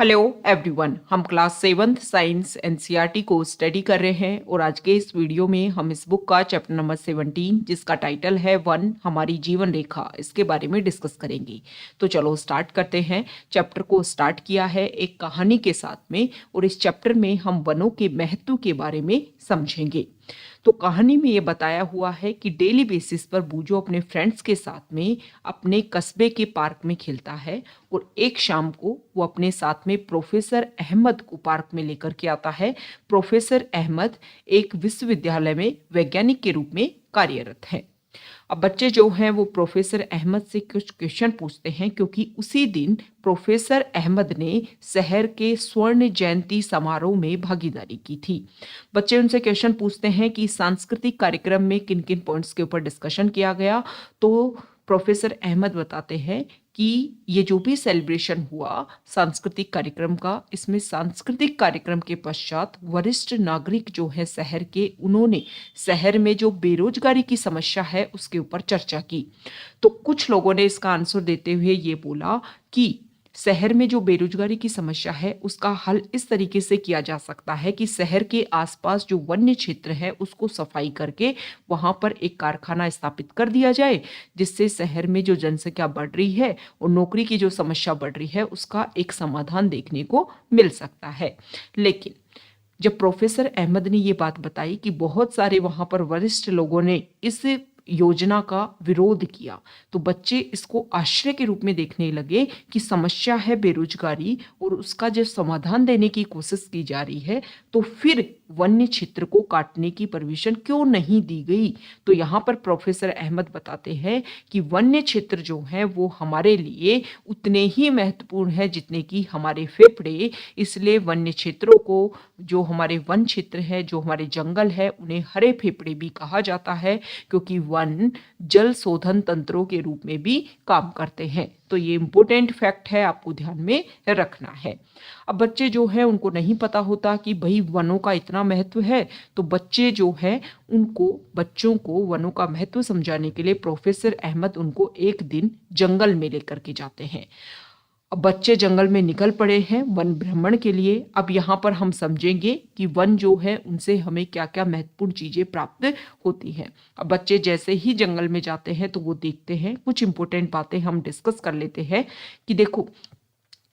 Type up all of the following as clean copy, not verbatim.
Hello everyone, हम class 7th science NCERT को study कर रहे हैं और आज के इस वीडियो में हम इस बुक का चैप्टर नंबर 17 जिसका टाइटल है वन हमारी जीवन रेखा, इसके बारे में डिस्कस करेंगे। तो चलो स्टार्ट करते हैं। चैप्टर को स्टार्ट किया है एक कहानी के साथ में और इस चैप्टर में हम वनों के महत्व के बारे में समझेंगे। तो कहानी में ये बताया हुआ है कि डेली बेसिस पर बूजो अपने फ्रेंड्स के साथ में अपने कस्बे के पार्क में खेलता है और एक शाम को वो अपने साथ में प्रोफेसर अहमद को पार्क में लेकर के आता है। प्रोफेसर अहमद एक विश्वविद्यालय में वैज्ञानिक के रूप में कार्यरत हैं। अब बच्चे जो हैं वो प्रोफेसर अहमद से कुछ क्वेश्चन पूछते हैं क्योंकि उसी दिन प्रोफेसर अहमद ने शहर के स्वर्ण जयंती समारोह में भागीदारी की थी। बच्चे उनसे क्वेश्चन पूछते हैं कि सांस्कृतिक कार्यक्रम में किन किन पॉइंट्स के ऊपर डिस्कशन किया गया। तो प्रोफेसर अहमद बताते हैं कि ये जो भी सेलिब्रेशन हुआ सांस्कृतिक कार्यक्रम का, इसमें सांस्कृतिक कार्यक्रम के पश्चात वरिष्ठ नागरिक जो है शहर के, उन्होंने शहर में जो बेरोजगारी की समस्या है उसके ऊपर चर्चा की। तो कुछ लोगों ने इसका आंसर देते हुए ये बोला कि शहर में जो बेरोजगारी की समस्या है उसका हल इस तरीके से किया जा सकता है कि शहर के आसपास जो वन्य क्षेत्र है उसको सफाई करके वहां पर एक कारखाना स्थापित कर दिया जाए, जिससे शहर में जो जनसंख्या बढ़ रही है और नौकरी की जो समस्या बढ़ रही है उसका एक समाधान देखने को मिल सकता है। लेकिन जब प्रोफेसर अहमद ने ये बात बताई कि बहुत सारे वहां पर वरिष्ठ लोगों ने इस योजना का विरोध किया, तो बच्चे इसको आश्चर्य के रूप में देखने लगे कि समस्या है बेरोजगारी और उसका जब समाधान देने की कोशिश की जा रही है तो फिर वन्य क्षेत्र को काटने की परमिशन क्यों नहीं दी गई। तो यहाँ पर प्रोफेसर अहमद बताते हैं कि वन्य क्षेत्र जो है वो हमारे लिए उतने ही महत्वपूर्ण है जितने कि हमारे फेफड़े। इसलिए वन्य क्षेत्रों को, जो हमारे वन क्षेत्र है, जो हमारे जंगल है, उन्हें हरे फेफड़े भी कहा जाता है क्योंकि वन जल शोधन तंत्रों के रूप में भी काम करते हैं। तो ये इंपॉर्टेंट फैक्ट है, आपको ध्यान में रखना है। अब बच्चे जो है उनको नहीं पता होता कि भाई वनों का इतना महत्व है, तो बच्चे जो है बच्चों को वनों का महत्व समझाने के लिए प्रोफेसर अहमद उनको एक दिन जंगल में लेकर के जाते हैं। अब बच्चे जंगल में निकल पड़े हैं वन भ्रमण के लिए। अब यहाँ पर हम समझेंगे कि वन जो है उनसे हमें क्या क्या महत्वपूर्ण चीजें प्राप्त होती हैं। अब बच्चे जैसे ही जंगल में जाते हैं तो वो देखते हैं, कुछ इंपॉर्टेंट बातें हम डिस्कस कर लेते हैं कि देखो,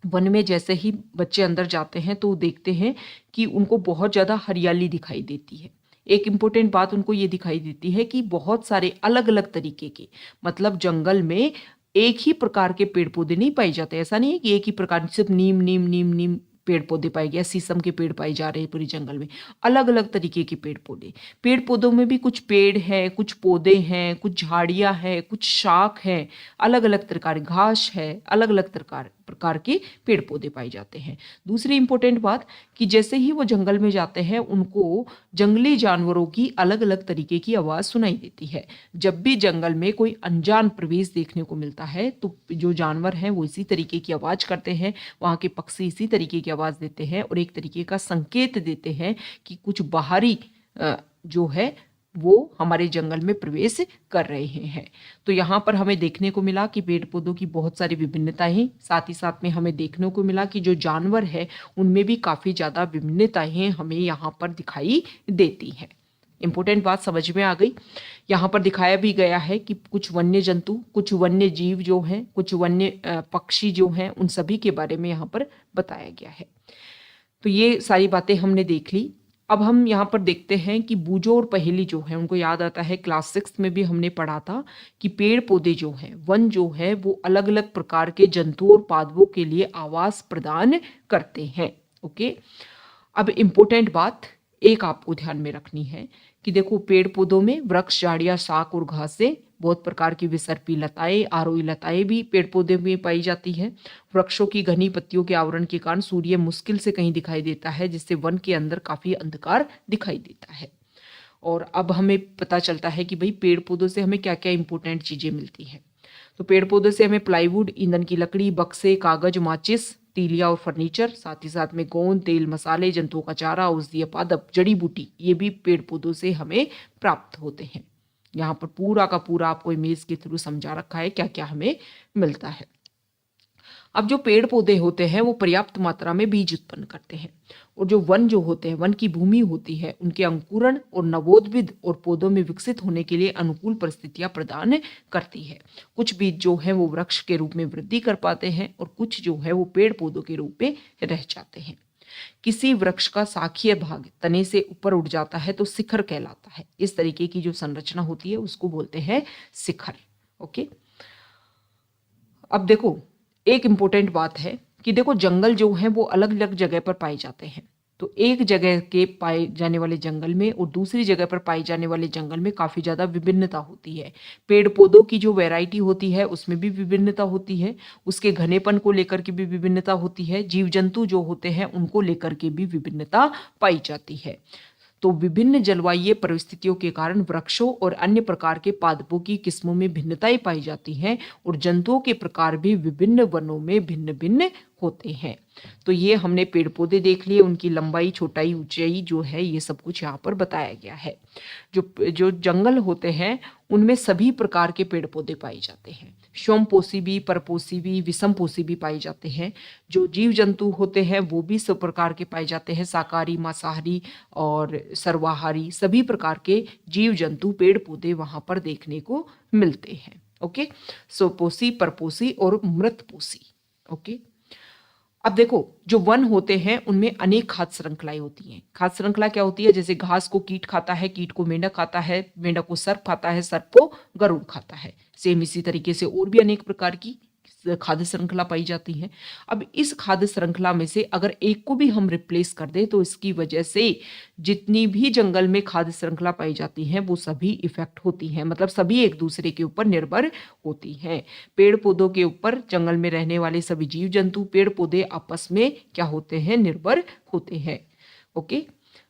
वन में जैसे ही बच्चे अंदर जाते हैं तो वो देखते हैं कि उनको बहुत ज़्यादा हरियाली दिखाई देती है। एक इम्पोर्टेंट बात उनको ये दिखाई देती है कि बहुत सारे अलग अलग तरीके के, मतलब जंगल में एक ही प्रकार के पेड़ पौधे नहीं पाए जाते। ऐसा नहीं है कि एक ही प्रकार, सिर्फ नीम नीम नीम नीम पेड़ पौधे पाए गए, शीशम के पेड़ पाए जा रहे हैं पूरी जंगल में। अलग अलग तरीके के पेड़ पौधों में भी कुछ पेड़ हैं, कुछ पौधे हैं, कुछ झाड़ियां हैं, कुछ शाख हैं, अलग अलग प्रकार घास है, अलग अलग प्रकार के पेड़ पौधे पाए जाते हैं। दूसरी इंपॉर्टेंट बात कि जैसे ही वो जंगल में जाते हैं उनको जंगली जानवरों की अलग अलग तरीके की आवाज सुनाई देती है। जब भी जंगल में कोई अनजान प्रवेश देखने को मिलता है तो जो जानवर हैं वो इसी तरीके की आवाज करते हैं, वहां के पक्षी इसी तरीके की आवाज देते हैं और एक तरीके का संकेत देते हैं कि कुछ बाहरी जो है वो हमारे जंगल में प्रवेश कर रहे हैं। तो यहाँ पर हमें देखने को मिला कि पेड़ पौधों की बहुत सारी विभिन्नताएं, साथ ही साथ में हमें देखने को मिला कि जो जानवर है उनमें भी काफी ज्यादा विभिन्नताएं हमें यहाँ पर दिखाई देती हैं। इंपॉर्टेंट बात समझ में आ गई। यहाँ पर दिखाया भी गया है कि कुछ वन्य जंतु, कुछ वन्य जीव जो हैं, कुछ वन्य पक्षी जो हैं, उन सभी के बारे में यहाँ पर बताया गया है। तो ये सारी बातें हमने देख ली। अब हम यहाँ पर देखते हैं कि बूजो और पहेली जो है, उनको याद आता है क्लास 6 में भी हमने पढ़ा था कि पेड़ पौधे जो हैं, वन जो है वो अलग अलग प्रकार के जंतुओं और पादपों के लिए आवास प्रदान करते हैं। ओके, अब इम्पोर्टेंट बात एक आपको ध्यान में रखनी है कि देखो, पेड़ पौधों में वृक्ष, झाड़ियां, शाख और घासें, बहुत प्रकार की विसर्पी लताएं, आरोही लताएं भी पेड़ पौधे में पाई जाती है। वृक्षों की घनी पत्तियों के आवरण के कारण सूर्य मुश्किल से कहीं दिखाई देता है, जिससे वन के अंदर काफी अंधकार दिखाई देता है। और अब हमें पता चलता है कि भाई पेड़ पौधों से हमें क्या क्या इंपॉर्टेंट चीजें मिलती हैं। तो पेड़ पौधों से हमें प्लाईवुड, ईंधन की लकड़ी, बक्से, कागज, माचिस, तीलिया और फर्नीचर, साथ ही साथ में गोंद, तेल, मसाले, जंतुओं का चारा, औषधीय पादप, जड़ी बूटी, ये भी पेड़ पौधों से हमें प्राप्त होते हैं। यहाँ पर पूरा का पूरा आपको इमेज के थ्रू समझा रखा है क्या क्या हमें मिलता है। अब जो पेड़ पौधे होते हैं वो पर्याप्त मात्रा में बीज उत्पन्न करते हैं, और जो वन जो होते हैं, वन की भूमि होती है, उनके अंकुरण और नवोद्भिद और पौधों में विकसित होने के लिए अनुकूल परिस्थितियां प्रदान करती है। कुछ बीज जो है वो वृक्ष के रूप में वृद्धि कर पाते हैं और कुछ जो है वो पेड़ पौधों के रूप में रह जाते हैं। किसी वृक्ष का शाखीय भाग तने से ऊपर उठ जाता है तो शिखर कहलाता है। इस तरीके की जो संरचना होती है उसको बोलते हैं शिखर। ओके, अब देखो एक इंपॉर्टेंट बात है कि देखो जंगल जो है वो अलग अलग जगह पर पाए जाते हैं। तो एक जगह के पाए जाने वाले जंगल में और दूसरी जगह पर पाए जाने वाले जंगल में काफ़ी ज़्यादा विभिन्नता होती है। पेड़ पौधों की जो वैरायटी होती है उसमें भी विभिन्नता होती है, उसके घनेपन को लेकर के भी विभिन्नता होती है, जीव जंतु जो होते हैं उनको लेकर के भी विभिन्नता पाई जाती है। तो विभिन्न जलवायु परिस्थितियों के कारण वृक्षों और अन्य प्रकार के पादपों की किस्मों में भिन्नताएं पाई जाती हैं और जंतुओं के प्रकार भी विभिन्न वनों में भिन्न भिन्न होते हैं। तो ये हमने पेड़ पौधे देख लिए, उनकी लंबाई, छोटाई, ऊंचाई जो है ये सब कुछ यहाँ पर बताया गया है। जो जो जंगल होते हैं उनमें सभी प्रकार के पेड़ पौधे पाए जाते हैं। स्वयंपोषी भी, परपोषी भी, विषमपोषी भी पाए जाते हैं। जो जीव जंतु होते हैं वो भी सब प्रकार के पाए जाते हैं, शाकाहारी, मांसाहारी और सर्वाहारी, सभी प्रकार के जीव जंतु, पेड़ पौधे वहां पर देखने को मिलते हैं। ओके, स्वपोषी, परपोषी और मृतपोषी। ओके, अब देखो जो वन होते हैं उनमें अनेक खाद्य श्रृंखलाएं होती हैं। खाद्य श्रृंखला क्या होती है? जैसे घास को कीट खाता है, कीट को मेंढक खाता है, मेंढक को सर्प खाता है, सर्प को गरुड़ खाता है। सेम इसी तरीके से और भी अनेक प्रकार की खाद्य श्रृंखला पाई जाती है। अब इस खाद्य श्रृंखला में से अगर एक को भी हम रिप्लेस कर दें तो इसकी वजह से जितनी भी जंगल में खाद्य श्रृंखला पाई जाती है वो सभी इफेक्ट होती हैं, मतलब सभी एक दूसरे के ऊपर निर्भर होती हैं। पेड़ पौधों के ऊपर जंगल में रहने वाले सभी जीव जंतु, पेड़ पौधे आपस में क्या होते हैं? निर्भर होते हैं। ओके,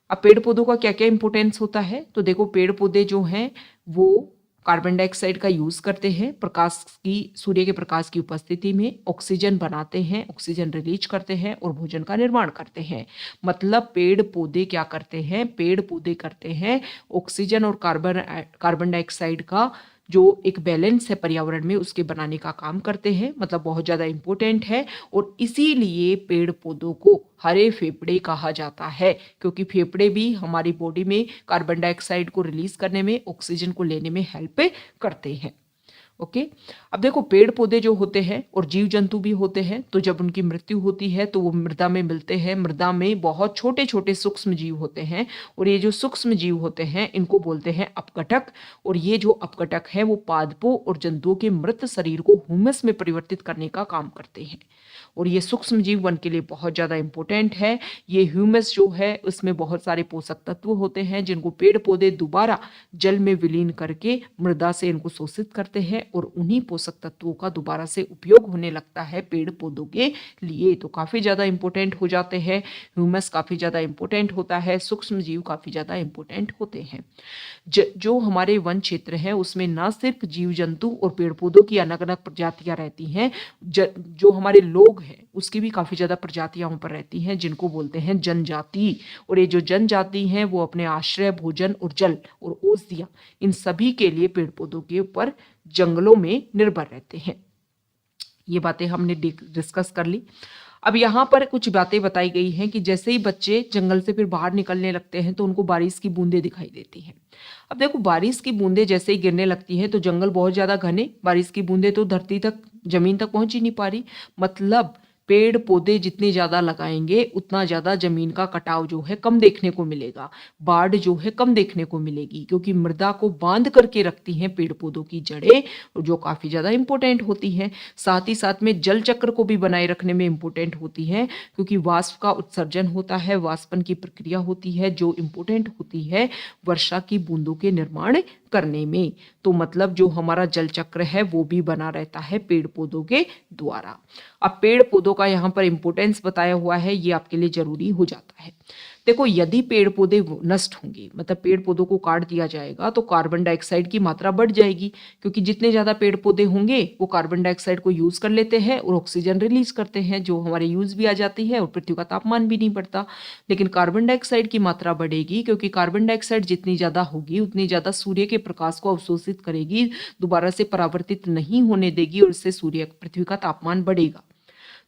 अब पेड़ पौधों का क्या क्या इंपॉर्टेंस होता है? तो देखो पेड़ पौधे जो हैं वो कार्बन डाइऑक्साइड का यूज करते हैं, प्रकाश की, सूर्य के प्रकाश की उपस्थिति में ऑक्सीजन बनाते हैं, ऑक्सीजन रिलीज करते हैं और भोजन का निर्माण करते हैं। मतलब पेड़ पौधे क्या करते हैं? पेड़ पौधे करते हैं ऑक्सीजन और कार्बन डाइऑक्साइड का जो एक बैलेंस है पर्यावरण में उसके बनाने का काम करते हैं। मतलब बहुत ज़्यादा इम्पोर्टेंट है और इसीलिए पेड़ पौधों को हरे फेफड़े कहा जाता है, क्योंकि फेफड़े भी हमारी बॉडी में कार्बन डाइऑक्साइड को रिलीज करने में, ऑक्सीजन को लेने में हेल्प करते हैं। ओके, अब देखो पेड़ पौधे जो होते हैं और जीव जंतु भी होते हैं, तो जब उनकी मृत्यु होती है तो वो मृदा में मिलते हैं। मृदा में बहुत छोटे छोटे सूक्ष्म जीव होते हैं और ये जो सूक्ष्म जीव होते हैं इनको बोलते हैं अपघटक। और ये जो अपघटक है वो पादपों और जंतुओं के मृत शरीर को ह्यूमस में परिवर्तित करने का काम करते हैं। और ये सूक्ष्म जीव वन के लिए बहुत ज़्यादा इंपॉर्टेंट है। ये ह्यूमस जो है उसमें बहुत सारे पोषक तत्व होते हैं जिनको पेड़ पौधे दोबारा जल में विलीन करके मृदा से इनको शोषित करते हैं और उन्हीं पोषक तत्वों का दोबारा से उपयोग होने लगता है पेड़ पौधों के लिए। तो काफ़ी ज़्यादा इंपॉर्टेंट हो जाते हैं, ह्यूमस काफ़ी ज़्यादा इंपॉर्टेंट होता है, सूक्ष्म जीव काफ़ी ज़्यादा इंपॉर्टेंट होते हैं। जो हमारे वन क्षेत्र है उसमें न सिर्फ जीव जंतु और पेड़ पौधों की अलग अलग प्रजातियां रहती हैं, जो हमारे लोग हैं उसकी भी काफ़ी ज़्यादा प्रजातियां वहाँ पर रहती हैं जिनको बोलते हैं जनजाति। और ये जो जनजाति हैं वो अपने आश्रय, भोजन और जल और औषधियाँ इन सभी के लिए पेड़ पौधों के ऊपर जंगलों में निर्भर रहते हैं। ये बातें हमने डिस्कस कर ली। अब यहाँ पर कुछ बातें बताई गई हैं कि जैसे ही बच्चे जंगल से फिर बाहर निकलने लगते हैं तो उनको बारिश की बूंदें दिखाई देती हैं। अब देखो बारिश की बूंदें जैसे ही गिरने लगती हैं तो जंगल बहुत ज़्यादा घने, बारिश की बूंदें तो धरती तक, जमीन तक पहुंच ही नहीं पा रही। मतलब पेड़ पौधे जितने ज़्यादा लगाएंगे उतना ज़्यादा जमीन का कटाव जो है कम देखने को मिलेगा, बाढ़ जो है कम देखने को मिलेगी, क्योंकि मृदा को बांध करके रखती हैं पेड़ पौधों की जड़ें, जो काफ़ी ज़्यादा इंपॉर्टेंट होती हैं। साथ ही साथ में जल चक्र को भी बनाए रखने में इंपॉर्टेंट होती है, क्योंकि वाष्प का उत्सर्जन होता है, वाष्पन की प्रक्रिया होती है जो इंपॉर्टेंट होती है वर्षा की बूंदों के निर्माण करने में। तो मतलब जो हमारा जल चक्र है वो भी बना रहता है पेड़ पौधों के द्वारा। अब पेड़ पौधों का यहाँ पर इंपॉर्टेंस बताया हुआ है, ये आपके लिए जरूरी हो जाता है। देखो यदि पेड़ पौधे नष्ट होंगे, मतलब पेड़ पौधों को काट दिया जाएगा तो कार्बन डाइऑक्साइड की मात्रा बढ़ जाएगी, क्योंकि जितने ज़्यादा पेड़ पौधे होंगे वो कार्बन डाइऑक्साइड को यूज़ कर लेते हैं और ऑक्सीजन रिलीज करते हैं, जो हमारे यूज़ भी आ जाती है और पृथ्वी का तापमान भी नहीं बढ़ता। लेकिन कार्बन डाइऑक्साइड की मात्रा बढ़ेगी, क्योंकि कार्बन डाइऑक्साइड जितनी ज़्यादा होगी उतनी ज़्यादा सूर्य के प्रकाश को अवशोषित करेगी, दोबारा से परावर्तित नहीं होने देगी और इससे सूर्य पृथ्वी का तापमान बढ़ेगा।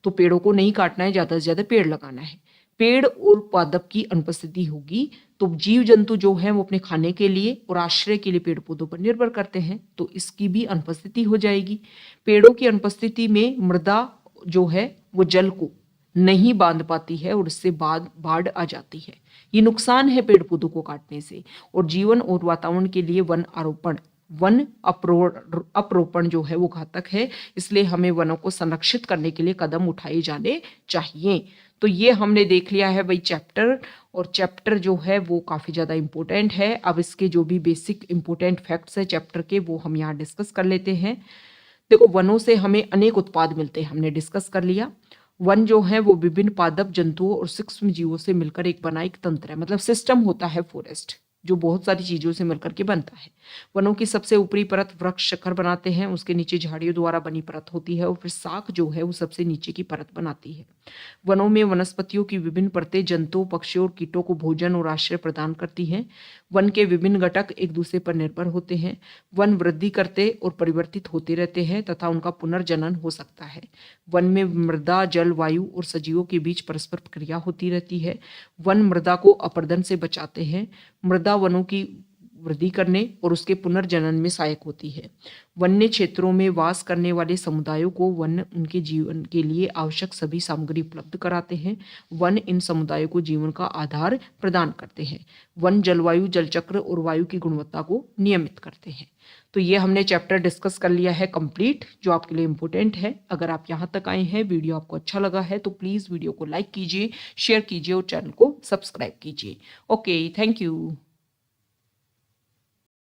तो पेड़ों को नहीं काटना है, ज़्यादा से ज़्यादा पेड़ लगाना है। पेड़ और पादप की अनुपस्थिति होगी तो जीव जंतु जो है वो अपने खाने के लिए और आश्रय के लिए पेड़ पौधों पर निर्भर करते हैं, तो इसकी भी अनुपस्थिति हो जाएगी। पेड़ों की अनुपस्थिति में मृदा जो है वो जल को नहीं बांध पाती है और इससे बाढ़ आ जाती है। ये नुकसान है पेड़ पौधों को काटने से। और जीवन और वातावरण के लिए वन अप्रोपण जो है वो घातक है, इसलिए हमें वनों को संरक्षित करने के लिए कदम उठाए जाने चाहिए। तो ये हमने देख लिया है भाई चैप्टर, और चैप्टर जो है वो काफ़ी ज़्यादा इम्पोर्टेंट है। अब इसके जो भी बेसिक इम्पोर्टेंट फैक्ट्स है चैप्टर के वो हम यहाँ डिस्कस कर लेते हैं। देखो, वनों से हमें अनेक उत्पाद मिलते हैं, हमने डिस्कस कर लिया। वन जो है वो विभिन्न पादप जंतुओं और सूक्ष्म जीवों से मिलकर एक बना एक तंत्र है, मतलब सिस्टम होता है फॉरेस्ट, जो बहुत सारी चीजों से मिलकर के बनता है। वनों की सबसे ऊपरी परत वृक्ष शिखर बनाते हैं, उसके नीचे झाड़ियों द्वारा बनी परत होती है और फिर शाख जो है वो सबसे नीचे की परत बनाती है। वनों में वनस्पतियों की विभिन्न परतें जंतुओं, पक्षियों और कीटों को भोजन और आश्रय प्रदान करती हैं। वन के विभिन्न घटक एक दूसरे पर निर्भर होते हैं। वन वृद्धि करते और परिवर्तित होते रहते हैं तथा उनका पुनर्जनन हो सकता है। वन में मृदा, जल, वायु और सजीवों के बीच परस्पर क्रिया होती रहती है। वन मृदा को अपरदन से बचाते हैं। मृदा वनों की वृद्धि करने और उसके पुनर्जनन में सहायक होती है। वन्य क्षेत्रों में वास करने वाले समुदायों को वन उनके जीवन के लिए आवश्यक सभी सामग्री उपलब्ध कराते हैं। वन इन समुदायों को जीवन का आधार प्रदान करते हैं। वन जलवायु, जलचक्र और वायु की गुणवत्ता को नियमित करते हैं। तो ये हमने चैप्टर डिस्कस कर लिया है कंप्लीट, जो आपके लिए इम्पोर्टेंट है। अगर आप यहाँ तक आए हैं, वीडियो आपको अच्छा लगा है तो प्लीज़ वीडियो को लाइक कीजिए, शेयर कीजिए और चैनल को सब्सक्राइब कीजिए। Okay, thank you.